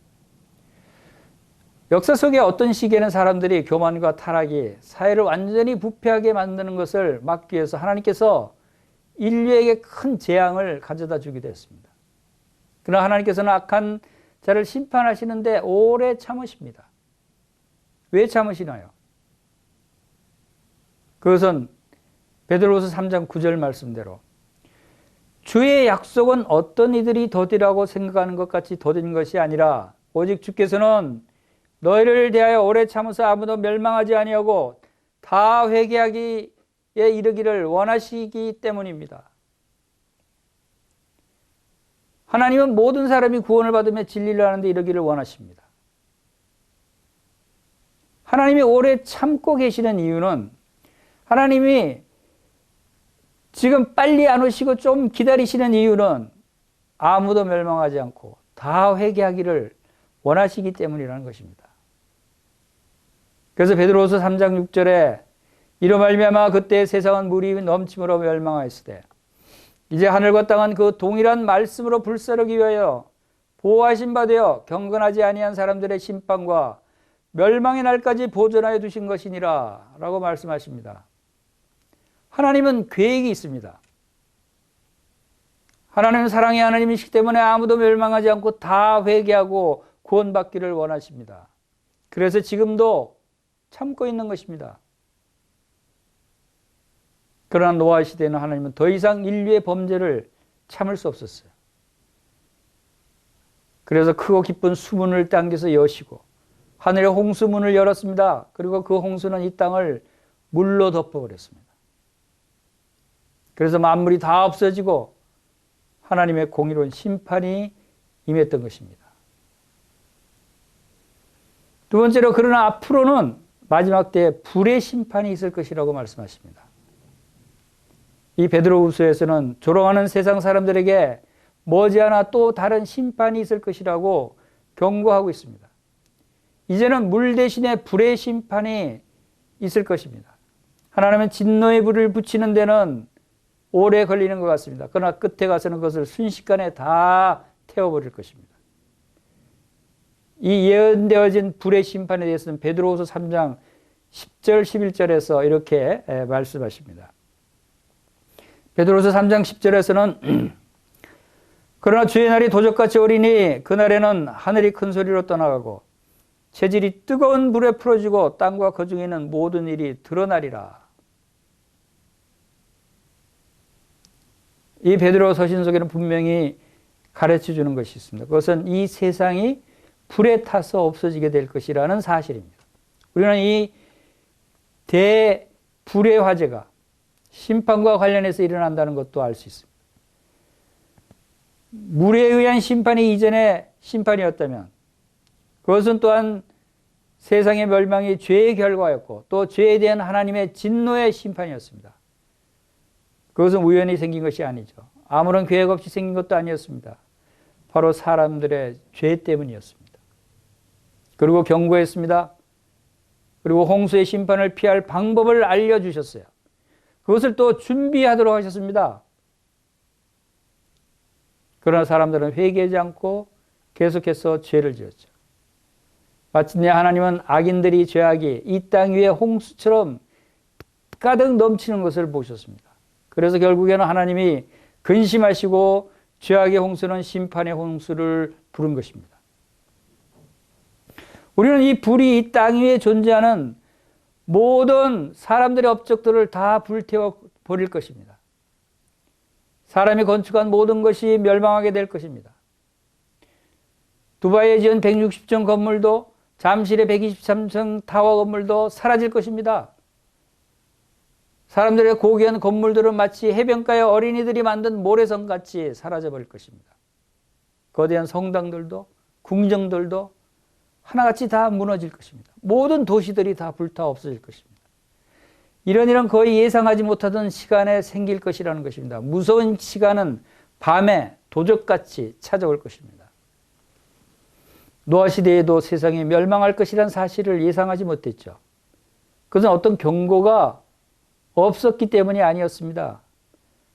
역사 속에 어떤 시기에는 사람들이 교만과 타락이 사회를 완전히 부패하게 만드는 것을 막기 위해서 하나님께서 인류에게 큰 재앙을 가져다 주기도 했습니다. 그러나 하나님께서는 악한 자를 심판하시는데 오래 참으십니다. 왜 참으시나요? 그것은 베드로후서 3장 9절 말씀대로 주의 약속은 어떤 이들이 더디라고 생각하는 것 같이 더딘 것이 아니라 오직 주께서는 너희를 대하여 오래 참으사 아무도 멸망하지 아니하고 다 회개하기에 이르기를 원하시기 때문입니다. 하나님은 모든 사람이 구원을 받으며 진리를 하는데 이르기를 원하십니다. 하나님이 오래 참고 계시는 이유는 하나님이 지금 빨리 안 오시고 좀 기다리시는 이유는 아무도 멸망하지 않고 다 회개하기를 원하시기 때문이라는 것입니다. 그래서 베드로후서 3장 6절에 이로 말미암아 그때 세상은 물이 넘침으로 멸망하였으되 이제 하늘과 땅은 그 동일한 말씀으로 불사르기 위하여 보호하신 바 되어 경건하지 아니한 사람들의 심판과 멸망의 날까지 보존하여 두신 것이니라 라고 말씀하십니다. 하나님은 계획이 있습니다. 하나님은 사랑의 하나님이시기 때문에 아무도 멸망하지 않고 다 회개하고 구원받기를 원하십니다. 그래서 지금도 참고 있는 것입니다. 그러나 노아 시대에는 하나님은 더 이상 인류의 범죄를 참을 수 없었어요. 그래서 크고 깊은 수문을 땅에서 여시고 하늘의 홍수문을 열었습니다. 그리고 그 홍수는 이 땅을 물로 덮어버렸습니다. 그래서 만물이 다 없어지고 하나님의 공의로운 심판이 임했던 것입니다. 두 번째로, 그러나 앞으로는 마지막 때에 불의 심판이 있을 것이라고 말씀하십니다. 이 베드로후서에서는 조롱하는 세상 사람들에게 머지않아 또 다른 심판이 있을 것이라고 경고하고 있습니다. 이제는 물 대신에 불의 심판이 있을 것입니다. 하나님은 진노의 불을 붙이는 데는 오래 걸리는 것 같습니다. 그러나 끝에 가서는 그것을 순식간에 다 태워버릴 것입니다. 이 예언되어진 불의 심판에 대해서는 베드로후서 3장 10절 11절에서 이렇게 말씀하십니다. 베드로후서 3장 10절에서는 그러나 주의 날이 도적같이 오리니 그날에는 하늘이 큰 소리로 떠나가고 재질이 뜨거운 불에 풀어지고 땅과 그 중에 있는 모든 일이 드러나리라. 이 베드로 서신 속에는 분명히 가르쳐주는 것이 있습니다. 그것은 이 세상이 불에 타서 없어지게 될 것이라는 사실입니다. 우리는 이 대불의 화재가 심판과 관련해서 일어난다는 것도 알 수 있습니다. 물에 의한 심판이 이전의 심판이었다면 그것은 또한 세상의 멸망이 죄의 결과였고 또 죄에 대한 하나님의 진노의 심판이었습니다. 그것은 우연히 생긴 것이 아니죠. 아무런 계획 없이 생긴 것도 아니었습니다. 바로 사람들의 죄 때문이었습니다. 그리고 경고했습니다. 그리고 홍수의 심판을 피할 방법을 알려주셨어요. 그것을 또 준비하도록 하셨습니다. 그러나 사람들은 회개하지 않고 계속해서 죄를 지었죠. 마침내 하나님은 악인들이 죄악이 이 땅 위에 홍수처럼 가득 넘치는 것을 보셨습니다. 그래서 결국에는 하나님이 근심하시고 죄악의 홍수는 심판의 홍수를 부른 것입니다. 우리는 이 불이 이 땅 위에 존재하는 모든 사람들의 업적들을 다 불태워 버릴 것입니다. 사람이 건축한 모든 것이 멸망하게 될 것입니다. 두바이에 지은 160층 건물도 잠실의 123층 타워 건물도 사라질 것입니다. 사람들의 고귀한 건물들은 마치 해변가의 어린이들이 만든 모래성같이 사라져버릴 것입니다. 거대한 성당들도 궁정들도 하나같이 다 무너질 것입니다. 모든 도시들이 다 불타 없어질 것입니다. 이런 일은 거의 예상하지 못하던 시간에 생길 것이라는 것입니다. 무서운 시간은 밤에 도적같이 찾아올 것입니다. 노아 시대에도 세상이 멸망할 것이라는 사실을 예상하지 못했죠. 그것은 어떤 경고가 없었기 때문이 아니었습니다.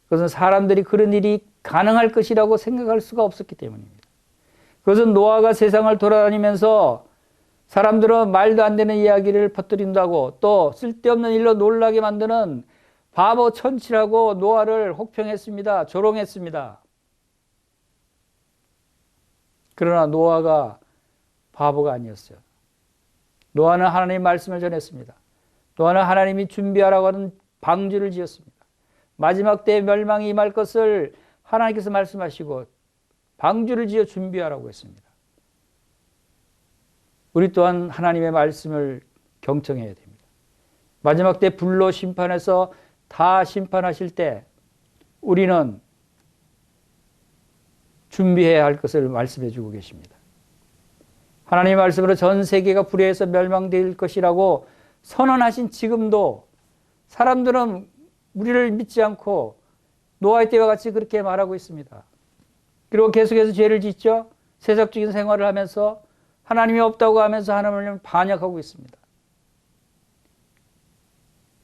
그것은 사람들이 그런 일이 가능할 것이라고 생각할 수가 없었기 때문입니다. 그것은 노아가 세상을 돌아다니면서 사람들은 말도 안 되는 이야기를 퍼뜨린다고 또 쓸데없는 일로 놀라게 만드는 바보 천치라고 노아를 혹평했습니다. 조롱했습니다. 그러나 노아가 바보가 아니었어요. 노아는 하나님의 말씀을 전했습니다. 노아는 하나님이 준비하라고 하는 방주를 지었습니다. 마지막 때에 멸망이 임할 것을 하나님께서 말씀하시고 방주를 지어 준비하라고 했습니다. 우리 또한 하나님의 말씀을 경청해야 됩니다. 마지막 때 불로 심판해서 다 심판하실 때 우리는 준비해야 할 것을 말씀해 주고 계십니다. 하나님의 말씀으로 전 세계가 불에서 멸망될 것이라고 선언하신 지금도 사람들은 우리를 믿지 않고 노아의 때와 같이 그렇게 말하고 있습니다. 그리고 계속해서 죄를 짓죠. 세속적인 생활을 하면서 하나님이 없다고 하면서 하나님을 반역하고 있습니다.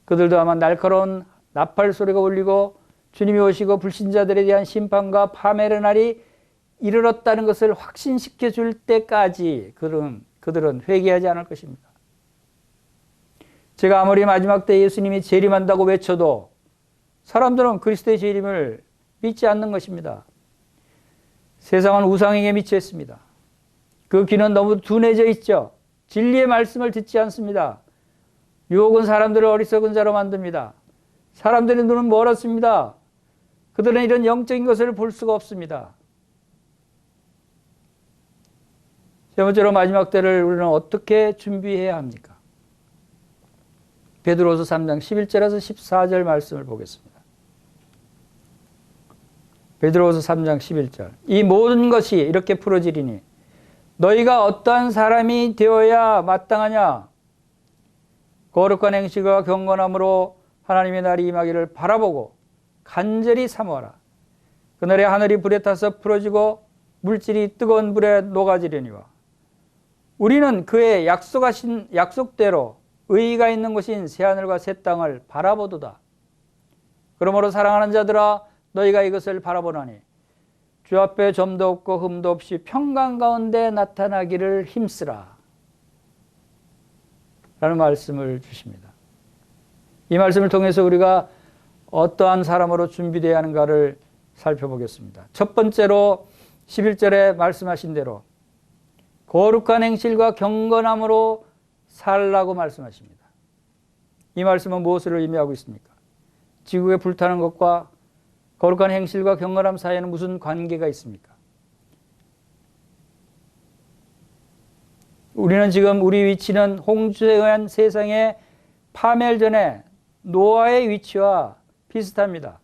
그들도 아마 날카로운 나팔 소리가 울리고 주님이 오시고 불신자들에 대한 심판과 파멸의 날이 이르렀다는 것을 확신시켜 줄 때까지 그들은 그들은 회개하지 않을 것입니다. 제가 아무리 마지막 때 예수님이 재림한다고 외쳐도 사람들은 그리스도의 재림을 믿지 않는 것입니다. 세상은 우상에게 미쳐 있습니다. 그 귀는 너무 둔해져 있죠. 진리의 말씀을 듣지 않습니다. 유혹은 사람들을 어리석은 자로 만듭니다. 사람들의 눈은 멀었습니다. 그들은 이런 영적인 것을 볼 수가 없습니다. 세 번째로 마지막 때를 우리는 어떻게 준비해야 합니까? 베드로서 3장 11절에서 14절 말씀을 보겠습니다. 베드로서 3장 11절. 이 모든 것이 이렇게 풀어지리니 너희가 어떠한 사람이 되어야 마땅하냐? 거룩한 행실과 경건함으로 하나님의 날이 임하기를 바라보고 간절히 사모하라. 그날에 하늘이 불에 타서 풀어지고 물질이 뜨거운 불에 녹아지려니와 우리는 그의 약속하신 약속대로 의의가 있는 곳인 새하늘과 새 땅을 바라보도다. 그러므로 사랑하는 자들아 너희가 이것을 바라보나니 주 앞에 점도 없고 흠도 없이 평강 가운데 나타나기를 힘쓰라 라는 말씀을 주십니다. 이 말씀을 통해서 우리가 어떠한 사람으로 준비되어야 하는가를 살펴보겠습니다. 첫 번째로 11절에 말씀하신 대로 거룩한 행실과 경건함으로 살라고 말씀하십니다. 이 말씀은 무엇을 의미하고 있습니까? 지구에 불타는 것과 거룩한 행실과 경건함 사이에는 무슨 관계가 있습니까? 우리는 지금 우리 위치는 홍수에 의한 세상의 파멸 전에 노아의 위치와 비슷합니다.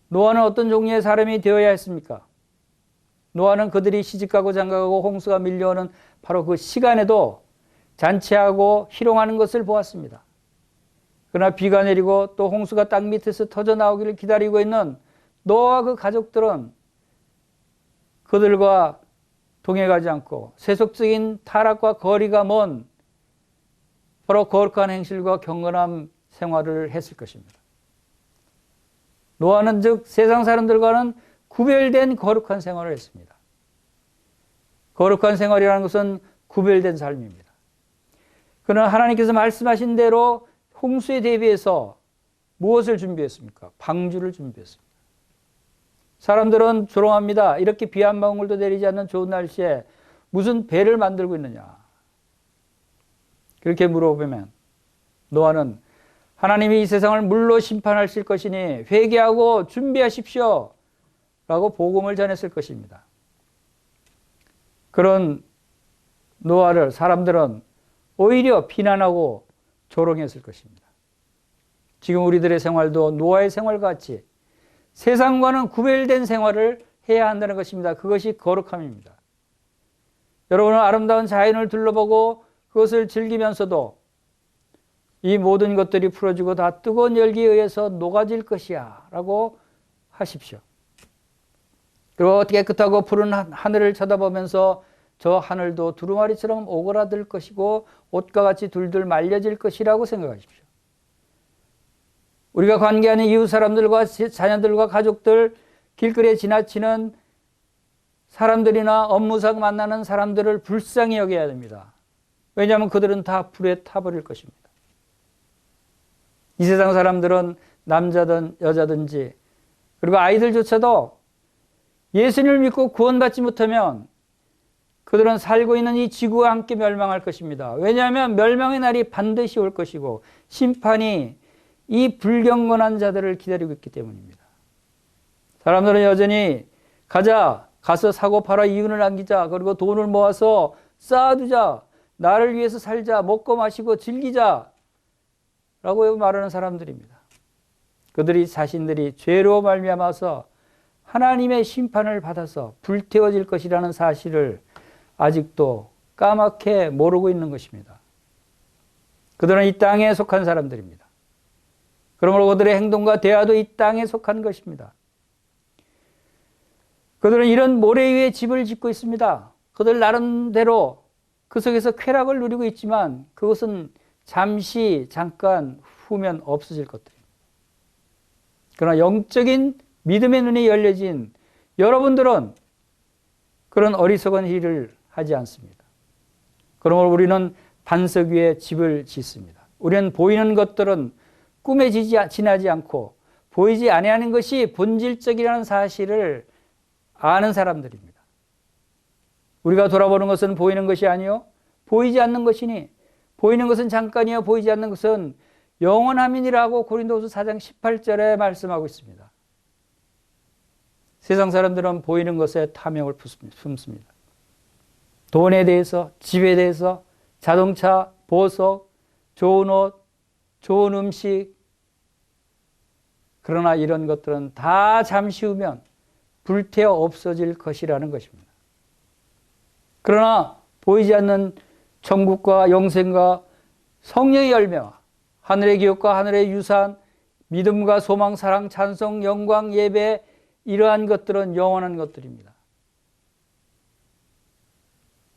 노아는 어떤 종류의 사람이 되어야 했습니까? 노아는 그들이 시집가고 장가가고 홍수가 밀려오는 바로 그 시간에도 잔치하고 희롱하는 것을 보았습니다. 그러나 비가 내리고 또 홍수가 땅 밑에서 터져 나오기를 기다리고 있는 노아와 그 가족들은 그들과 동행하지 않고 세속적인 타락과 거리가 먼 바로 거룩한 행실과 경건함 생활을 했을 것입니다. 노아는 즉 세상 사람들과는 구별된 거룩한 생활을 했습니다. 거룩한 생활이라는 것은 구별된 삶입니다. 그러나 하나님께서 말씀하신 대로 홍수에 대비해서 무엇을 준비했습니까? 방주를 준비했습니다. 사람들은 조롱합니다. 이렇게 비 한 방울도 내리지 않는 좋은 날씨에 무슨 배를 만들고 있느냐. 그렇게 물어보면 노아는 하나님이 이 세상을 물로 심판하실 것이니 회개하고 준비하십시오 라고 복음을 전했을 것입니다. 그런 노아를 사람들은 오히려 비난하고 조롱했을 것입니다. 지금 우리들의 생활도 노아의 생활과 같이 세상과는 구별된 생활을 해야 한다는 것입니다. 그것이 거룩함입니다. 여러분은 아름다운 자연을 둘러보고 그것을 즐기면서도 이 모든 것들이 풀어지고 다 뜨거운 열기에 의해서 녹아질 것이야 라고 하십시오. 그리고 깨끗하고 푸른 하늘을 쳐다보면서 저 하늘도 두루마리처럼 오그라들 것이고 옷과 같이 둘둘 말려질 것이라고 생각하십시오. 우리가 관계하는 이웃 사람들과 자녀들과 가족들, 길거리에 지나치는 사람들이나 업무상 만나는 사람들을 불쌍히 여겨야 됩니다. 왜냐하면 그들은 다 불에 타버릴 것입니다. 이 세상 사람들은 남자든 여자든지 그리고 아이들조차도 예수님을 믿고 구원받지 못하면 그들은 살고 있는 이 지구와 함께 멸망할 것입니다. 왜냐하면 멸망의 날이 반드시 올 것이고 심판이 이 불경건한 자들을 기다리고 있기 때문입니다. 사람들은 여전히 가서 사고 팔아 이윤을 남기자, 그리고 돈을 모아서 쌓아두자, 나를 위해서 살자, 먹고 마시고 즐기자 라고 말하는 사람들입니다. 그들이 자신들이 죄로 말미암아서 하나님의 심판을 받아서 불태워질 것이라는 사실을 아직도 까맣게 모르고 있는 것입니다. 그들은 이 땅에 속한 사람들입니다. 그러므로 그들의 행동과 대화도 이 땅에 속한 것입니다. 그들은 이런 모래 위에 집을 짓고 있습니다. 그들 나름대로 그 속에서 쾌락을 누리고 있지만 그것은 잠깐 후면 없어질 것들입니다. 그러나 영적인 믿음의 눈이 열려진 여러분들은 그런 어리석은 일을 하지 않습니다. 그러므로 우리는 반석 위에 집을 짓습니다. 우리는 보이는 것들은 꿈에 지나지 않고 보이지 아니하는 것이 본질적이라는 사실을 아는 사람들입니다. 우리가 돌아보는 것은 보이는 것이 아니요 보이지 않는 것이니 보이는 것은 잠깐이요 보이지 않는 것은 영원함이니라고 고린도후서 4장 18절에 말씀하고 있습니다. 세상 사람들은 보이는 것에 탐욕을 품습니다. 돈에 대해서, 집에 대해서, 자동차, 보석, 좋은 옷, 좋은 음식. 그러나 이런 것들은 다 잠시 후면 불태워 없어질 것이라는 것입니다. 그러나 보이지 않는 천국과 영생과 성령의 열매와 하늘의 기업과 하늘의 유산, 믿음과 소망, 사랑, 찬송, 영광, 예배, 이러한 것들은 영원한 것들입니다.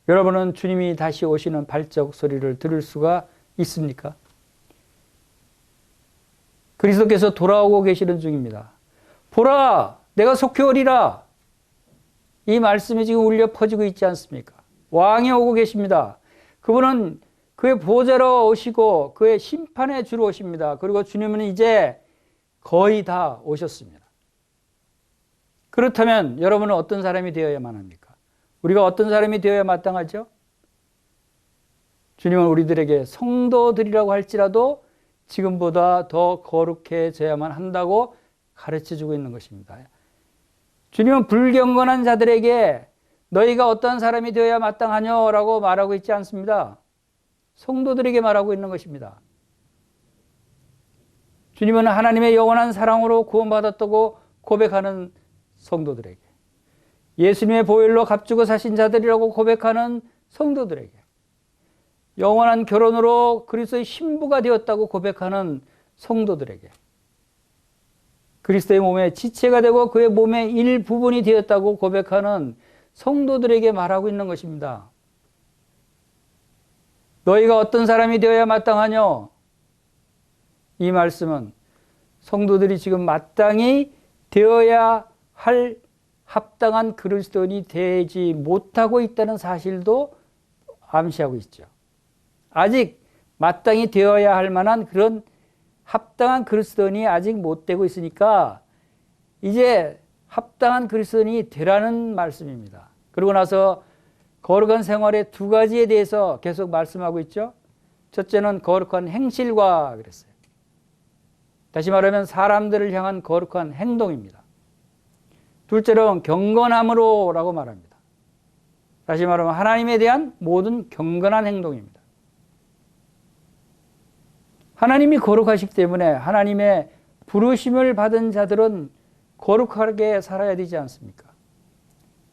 여러분은 주님이 다시 오시는 발자국 소리를 들을 수가 있습니까? 그리스도께서 돌아오고 계시는 중입니다. 보라, 내가 속히 오리라. 이 말씀이 지금 울려 퍼지고 있지 않습니까? 왕이 오고 계십니다. 그분은 그의 보좌로 오시고 그의 심판의 주로 오십니다. 그리고 주님은 이제 거의 다 오셨습니다. 그렇다면 여러분은 어떤 사람이 되어야만 합니까? 우리가 어떤 사람이 되어야 마땅하죠? 주님은 우리들에게 성도들이라고 할지라도 지금보다 더 거룩해져야만 한다고 가르쳐주고 있는 것입니다. 주님은 불경건한 자들에게 너희가 어떤 사람이 되어야 마땅하냐라고 말하고 있지 않습니다. 성도들에게 말하고 있는 것입니다. 주님은 하나님의 영원한 사랑으로 구원받았다고 고백하는 성도들에게, 예수님의 보혈로 값주고 사신 자들이라고 고백하는 성도들에게, 영원한 결혼으로 그리스도의 신부가 되었다고 고백하는 성도들에게, 그리스도의 몸의 지체가 되고 그의 몸의 일부분이 되었다고 고백하는 성도들에게 말하고 있는 것입니다. 너희가 어떤 사람이 되어야 마땅하뇨? 이 말씀은 성도들이 지금 마땅히 되어야 할 합당한 그리스도인이 되지 못하고 있다는 사실도 암시하고 있죠. 아직 마땅히 되어야 할 만한 그런 합당한 그리스도인이 아직 못 되고 있으니까 이제 합당한 그리스도인이 되라는 말씀입니다. 그러고 나서 거룩한 생활의 두 가지에 대해서 계속 말씀하고 있죠. 첫째는 거룩한 행실과 그랬어요. 다시 말하면 사람들을 향한 거룩한 행동입니다. 둘째로는 경건함으로라고 말합니다. 다시 말하면 하나님에 대한 모든 경건한 행동입니다. 하나님이 거룩하시기 때문에 하나님의 부르심을 받은 자들은 거룩하게 살아야 되지 않습니까?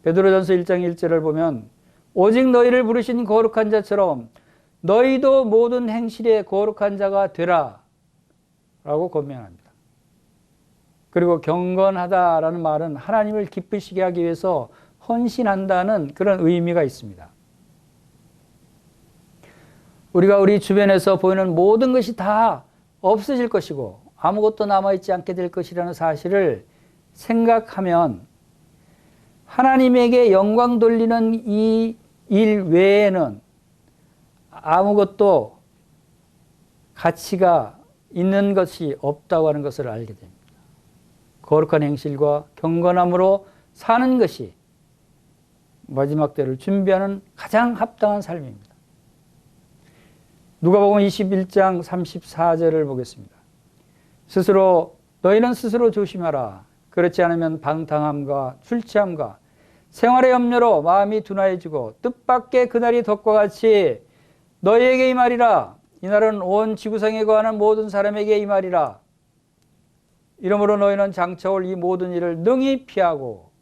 베드로전서 1장 1절을 보면 오직 너희를 부르신 거룩한 자처럼 너희도 모든 행실에 거룩한 자가 되라 라고 권면합니다. 그리고 경건하다라는 말은 하나님을 기쁘시게 하기 위해서 헌신한다는 그런 의미가 있습니다. 우리가 우리 주변에서 보이는 모든 것이 다 없어질 것이고 아무것도 남아있지 않게 될 것이라는 사실을 생각하면 하나님에게 영광 돌리는 이 일 외에는 아무것도 가치가 있는 것이 없다고 하는 것을 알게 됩니다. 거룩한 행실과 경건함으로 사는 것이 마지막 때를 준비하는 가장 합당한 삶입니다. 누가복음 21장 34절을 보겠습니다. 너희는 스스로 조심하라. 그렇지 않으면 방탕함과 술 취함과 생활의 염려로 마음이 둔화해지고 뜻밖의 그날이 덕과 같이 너희에게 임하리라. 이날은 온 지구상에 거하는 모든 사람에게 임하리라. 이러므로 너희는 장차 올 이 모든 일을 능히 피하고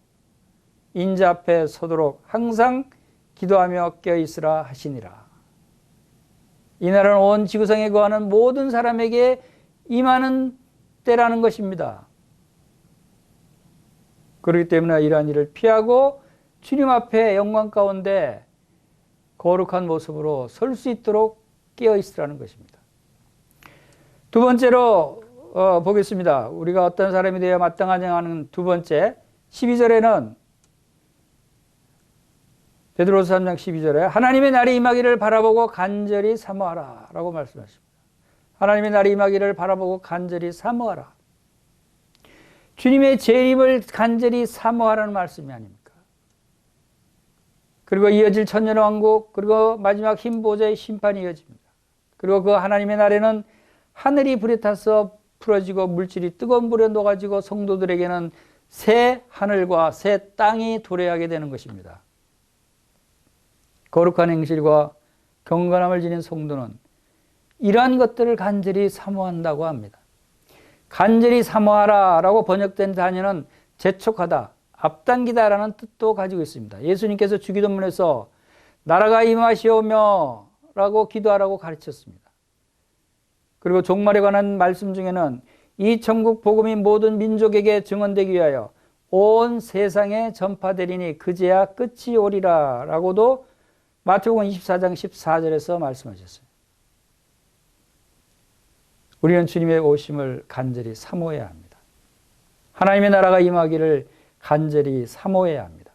인자 앞에 서도록 항상 기도하며 깨어있으라 하시니라. 이날은 온 지구상에 거하는 모든 사람에게 임하는 때라는 것입니다. 그렇기 때문에 이러한 일을 피하고 주님 앞에 영광 가운데 거룩한 모습으로 설 수 있도록 깨어있으라는 것입니다. 두 번째로 보겠습니다. 우리가 어떤 사람이 되어야 마땅하냐 하는 두 번째, 12절에는 베드로서 3장 12절에 하나님의 날이 임하기를 바라보고 간절히 사모하라 라고 말씀하십니다. 하나님의 날이 임하기를 바라보고 간절히 사모하라. 주님의 재림을 간절히 사모하라는 말씀이 아닙니까? 그리고 이어질 천년의 왕국, 그리고 마지막 흰 보좌의 심판이 이어집니다. 그리고 그 하나님의 날에는 하늘이 불에 타서 풀어지고 물질이 뜨거운 불에 녹아지고 성도들에게는 새 하늘과 새 땅이 도래하게 되는 것입니다. 거룩한 행실과 경건함을 지닌 성도는 이러한 것들을 간절히 사모한다고 합니다. 간절히 사모하라 라고 번역된 단어는 재촉하다, 앞당기다 라는 뜻도 가지고 있습니다. 예수님께서 주기도문에서 나라가 임하시오며 라고 기도하라고 가르쳤습니다. 그리고 종말에 관한 말씀 중에는 이 천국 복음이 모든 민족에게 증언되기 위하여 온 세상에 전파되리니 그제야 끝이 오리라 라고도 마태복음 24장 14절에서 말씀하셨어요. 우리는 주님의 오심을 간절히 사모해야 합니다. 하나님의 나라가 임하기를 간절히 사모해야 합니다.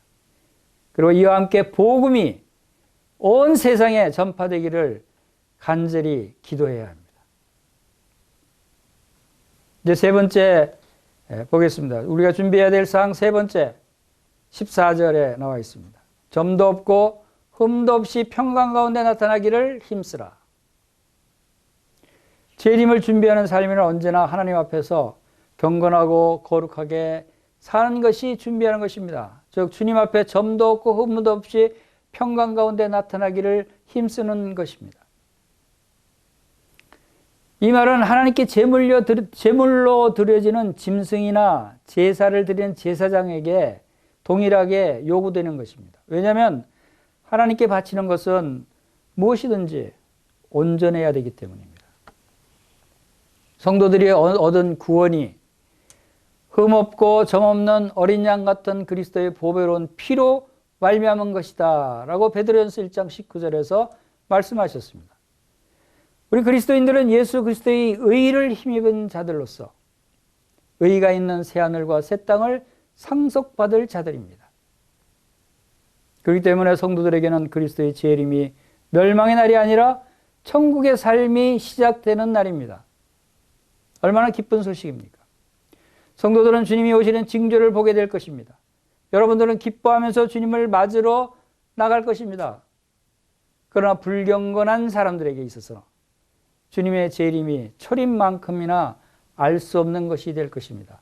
그리고 이와 함께 복음이 온 세상에 전파되기를 간절히 기도해야 합니다. 이제 세 번째 보겠습니다. 우리가 준비해야 될 사항 세 번째 14절에 나와 있습니다. 점도 없고 흠도 없이 평강 가운데 나타나기를 힘쓰라. 재림을 준비하는 삶에는 언제나 하나님 앞에서 경건하고 거룩하게 사는 것이 준비하는 것입니다. 즉 주님 앞에 점도 없고 흠도 없이 평강 가운데 나타나기를 힘쓰는 것입니다. 이 말은 하나님께 제물로 드려지는 짐승이나 제사를 드리는 제사장에게 동일하게 요구되는 것입니다. 왜냐하면 하나님께 바치는 것은 무엇이든지 온전해야 되기 때문입니다. 성도들이 얻은 구원이 흠없고 점없는 어린 양 같은 그리스도의 보배로운 피로 말미암은 것이다 라고 베드로전서 1장 19절에서 말씀하셨습니다. 우리 그리스도인들은 예수 그리스도의 의를 힘입은 자들로서 의가 있는 새하늘과 새 땅을 상속받을 자들입니다. 그렇기 때문에 성도들에게는 그리스도의 재림이 멸망의 날이 아니라 천국의 삶이 시작되는 날입니다. 얼마나 기쁜 소식입니까? 성도들은 주님이 오시는 징조를 보게 될 것입니다. 여러분들은 기뻐하면서 주님을 맞으러 나갈 것입니다. 그러나 불경건한 사람들에게 있어서 주님의 재림이 초림만큼이나 알 수 없는 것이 될 것입니다.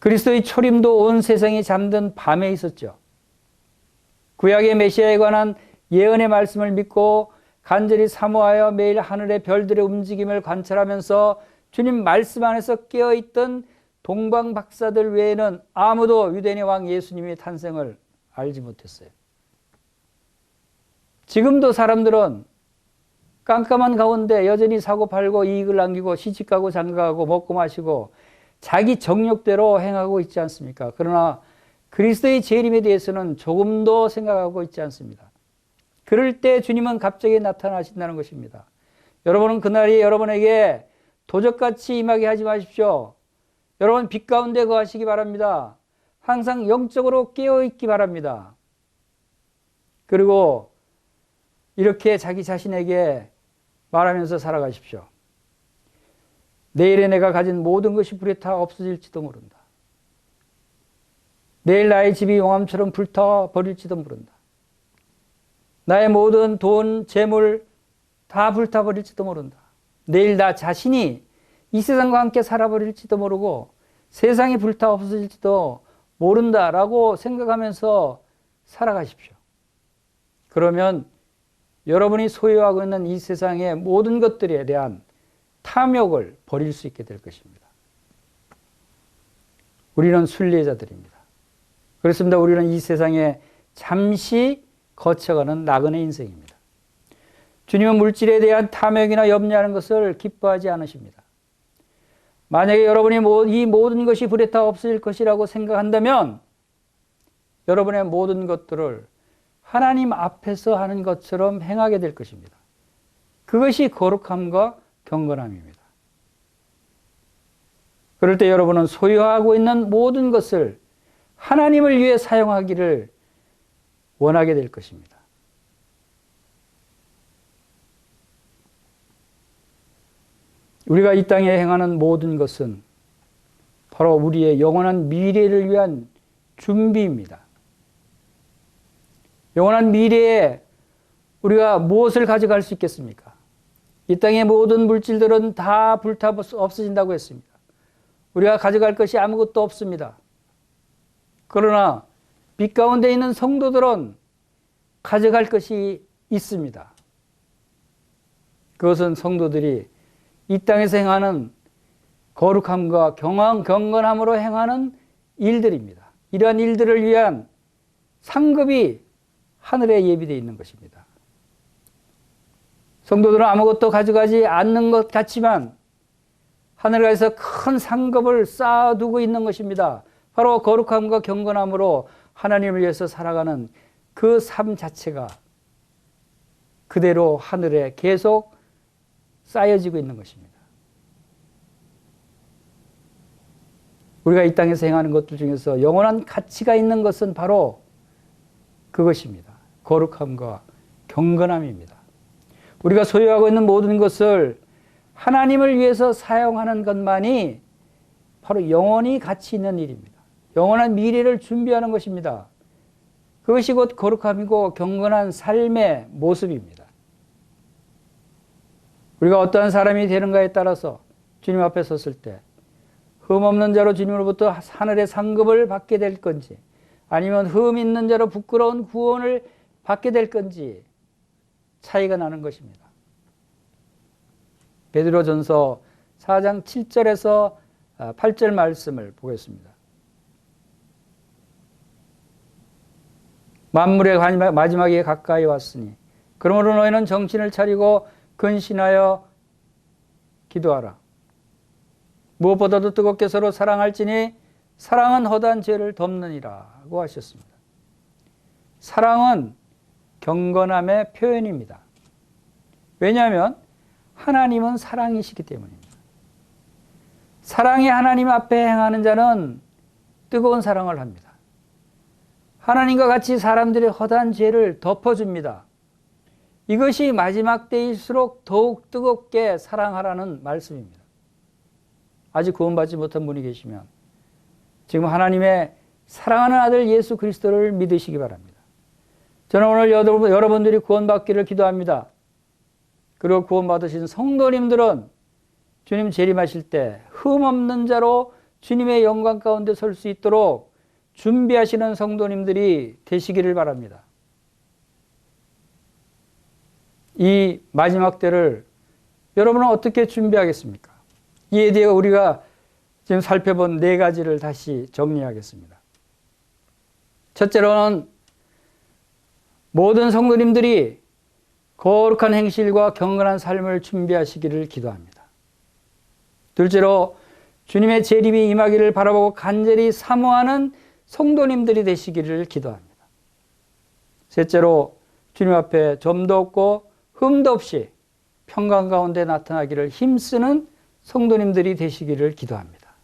그리스도의 초림도 온 세상이 잠든 밤에 있었죠. 구약의 메시아에 관한 예언의 말씀을 믿고 간절히 사모하여 매일 하늘의 별들의 움직임을 관찰하면서 주님 말씀 안에서 깨어있던 동방 박사들 외에는 아무도 유대인의 왕 예수님의 탄생을 알지 못했어요. 지금도 사람들은 깜깜한 가운데 여전히 사고 팔고 이익을 남기고 시집가고 장가가고 먹고 마시고 자기 정욕대로 행하고 있지 않습니까? 그러나 그리스도의 재림에 대해서는 조금도 생각하고 있지 않습니다. 그럴 때 주님은 갑자기 나타나신다는 것입니다. 여러분은 그날이 여러분에게 도적같이 임하게 하지 마십시오. 여러분 빛 가운데 거하시기 바랍니다. 항상 영적으로 깨어있기 바랍니다. 그리고 이렇게 자기 자신에게 말하면서 살아가십시오. 내일에 내가 가진 모든 것이 불에 타 없어질지도 모른다. 내일 나의 집이 용암처럼 불타 버릴지도 모른다. 나의 모든 돈, 재물 다 불타 버릴지도 모른다. 내일 나 자신이 이 세상과 함께 살아버릴지도 모르고 세상이 불타 없어질지도 모른다라고 생각하면서 살아가십시오. 그러면 여러분이 소유하고 있는 이 세상의 모든 것들에 대한 탐욕을 버릴 수 있게 될 것입니다. 우리는 순례자들입니다. 그렇습니다. 우리는 이 세상에 잠시 거쳐가는 나그네 인생입니다. 주님은 물질에 대한 탐욕이나 염려하는 것을 기뻐하지 않으십니다. 만약에 여러분이 이 모든 것이 불에 타 없어질 것이라고 생각한다면 여러분의 모든 것들을 하나님 앞에서 하는 것처럼 행하게 될 것입니다. 그것이 거룩함과 경건함입니다. 그럴 때 여러분은 소유하고 있는 모든 것을 하나님을 위해 사용하기를 원하게 될 것입니다. 우리가 이 땅에 행하는 모든 것은 바로 우리의 영원한 미래를 위한 준비입니다. 영원한 미래에 우리가 무엇을 가져갈 수 있겠습니까? 이 땅의 모든 물질들은 다 불타 없어진다고 했습니다. 우리가 가져갈 것이 아무것도 없습니다. 그러나 빛 가운데 있는 성도들은 가져갈 것이 있습니다. 그것은 성도들이 이 땅에서 행하는 거룩함과 경건함으로 행하는 일들입니다. 이러한 일들을 위한 상급이 하늘에 예비되어 있는 것입니다. 성도들은 아무것도 가져가지 않는 것 같지만 하늘에서 큰 상급을 쌓아두고 있는 것입니다. 바로 거룩함과 경건함으로 하나님을 위해서 살아가는 그 삶 자체가 그대로 하늘에 계속 쌓여지고 있는 것입니다. 우리가 이 땅에서 행하는 것들 중에서 영원한 가치가 있는 것은 바로 그것입니다. 거룩함과 경건함입니다. 우리가 소유하고 있는 모든 것을 하나님을 위해서 사용하는 것만이 바로 영원히 가치 있는 일입니다. 영원한 미래를 준비하는 것입니다. 그것이 곧 거룩함이고 경건한 삶의 모습입니다. 우리가 어떠한 사람이 되는가에 따라서 주님 앞에 섰을 때 흠없는 자로 주님으로부터 하늘의 상급을 받게 될 건지 아니면 흠 있는 자로 부끄러운 구원을 받게 될 건지 차이가 나는 것입니다. 베드로전서 4장 7절에서 8절 말씀을 보겠습니다. 만물의 마지막에 가까이 왔으니 그러므로 너희는 정신을 차리고 근신하여 기도하라. 무엇보다도 뜨겁게 서로 사랑할지니 사랑은 허다한 죄를 덮느니라고 하셨습니다. 사랑은 경건함의 표현입니다. 왜냐하면 하나님은 사랑이시기 때문입니다. 사랑이 하나님 앞에 행하는 자는 뜨거운 사랑을 합니다. 하나님과 같이 사람들의 허다한 죄를 덮어줍니다. 이것이 마지막 때일수록 더욱 뜨겁게 사랑하라는 말씀입니다. 아직 구원받지 못한 분이 계시면 지금 하나님의 사랑하는 아들 예수 그리스도를 믿으시기 바랍니다. 저는 오늘 여러분들이 구원받기를 기도합니다. 그리고 구원받으신 성도님들은 주님 재림하실 때 흠없는 자로 주님의 영광 가운데 설 수 있도록 준비하시는 성도님들이 되시기를 바랍니다. 이 마지막 때를 여러분은 어떻게 준비하겠습니까? 이에 대해 우리가 지금 살펴본 4가지를 다시 정리하겠습니다. 첫째로는 모든 성도님들이 거룩한 행실과 경건한 삶을 준비하시기를 기도합니다. 둘째로 주님의 재림이 임하기를 바라보고 간절히 사모하는 성도님들이 되시기를 기도합니다. 셋째로 주님 앞에 점도 없고 흠도 없이 평강 가운데 나타나기를 힘쓰는 성도님들이 되시기를 기도합니다.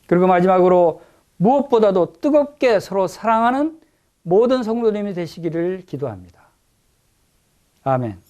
그리고 마지막으로 무엇보다도 뜨겁게 서로 사랑하는 모든 성도님이 되시기를 기도합니다. 아멘.